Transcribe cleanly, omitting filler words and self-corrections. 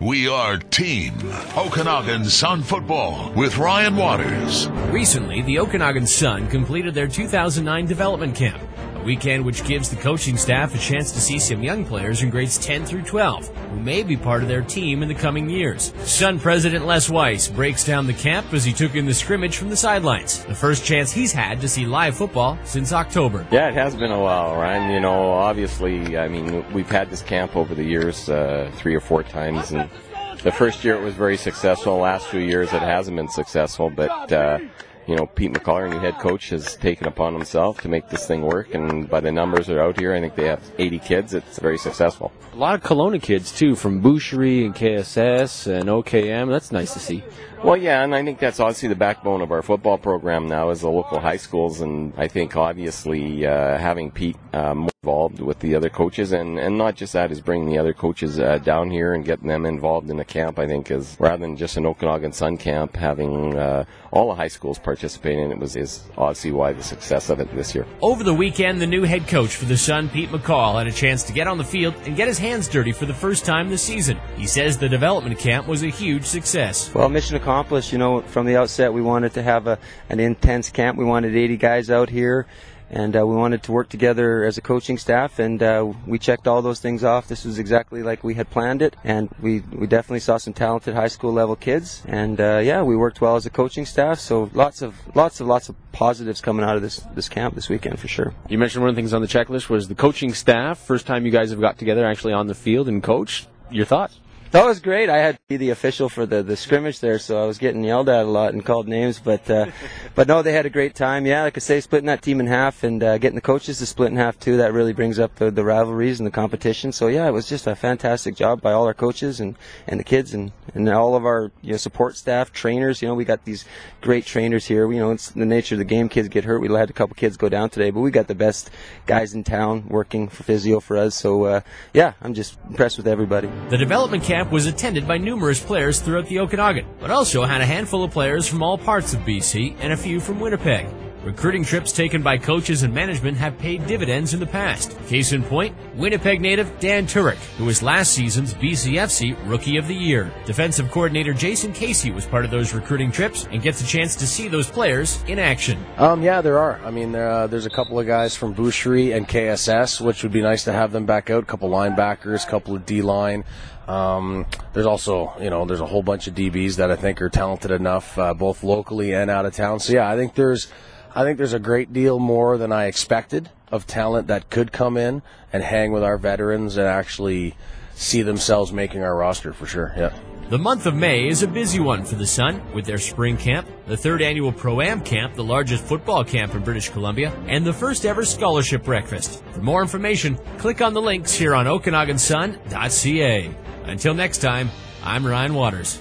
We are Team Okanagan Sun Football with Ryan Waters. Recently, the Okanagan Sun completed their 2009 development camp, a weekend which gives the coaching staff a chance to see some young players in grades 10 through 12 who may be part of their team in the coming years. Sun President Les Weiss breaks down the camp as he took in the scrimmage from the sidelines, the first chance he's had to see live football since October. Yeah, it has been a while, Ryan. You know, obviously, we've had this camp over the years 3 or 4 times, and the first year it was very successful. The last few years it hasn't been successful, but Pete McCullough, our new head coach, has taken upon himself to make this thing work, and by the numbers that are out here, I think they have 80 kids. It's very successful. A lot of Kelowna kids, too, from Boucherie and KSS and OKM. That's nice to see. Well, yeah, and I think that's obviously the backbone of our football program now is the local high schools, and I think obviously having Pete more involved with the other coaches, and not just that, is bringing the other coaches down here and getting them involved in the camp, I think, is rather than just an Okanagan Sun camp, having all the high schools participating in it is obviously why the success of it this year. Over the weekend, the new head coach for the Sun, Pete McCall, had a chance to get on the field and get his hands dirty for the first time this season. He says the development camp was a huge success. Well, mission accomplished. From the outset, we wanted to have an intense camp. We wanted 80 guys out here, and we wanted to work together as a coaching staff, and we checked all those things off. This was exactly like we had planned it, and we definitely saw some talented high school level kids, and we worked well as a coaching staff. So lots of positives coming out of this camp this weekend for sure. You mentioned one of the things on the checklist was the coaching staff. First time you guys have got together actually on the field and coached. Your thoughts? That was great. I had to be the official for the scrimmage there, so I was getting yelled at a lot and called names. But no, they had a great time. Yeah, like I say, splitting that team in half and getting the coaches to split in half too, that really brings up the rivalries and the competition. So yeah, it was just a fantastic job by all our coaches and the kids and all of our support staff, trainers. We got these great trainers here. It's the nature of the game. Kids get hurt. We had a couple kids go down today, but we got the best guys in town working for physio for us. So I'm just impressed with everybody. The development camp was attended by numerous players throughout the Okanagan, but also had a handful of players from all parts of BC and a few from Winnipeg. Recruiting trips taken by coaches and management have paid dividends in the past. Case in point, Winnipeg native Dan Turek, who was last season's BCFC Rookie of the Year. Defensive coordinator Jason Casey was part of those recruiting trips and gets a chance to see those players in action. Yeah, there are. There's a couple of guys from Boucherie and KSS, which would be nice to have them back out. A couple linebackers, a couple of D-line. There's also, there's a whole bunch of DBs that I think are talented enough, both locally and out of town. So yeah, I think there's a great deal more than I expected of talent that could come in and hang with our veterans and actually see themselves making our roster for sure. Yeah. The month of May is a busy one for the Sun with their spring camp, the 3rd annual Pro-Am camp, the largest football camp in British Columbia, and the first ever scholarship breakfast. For more information, click on the links here on OkanaganSun.ca. Until next time, I'm Ryan Waters.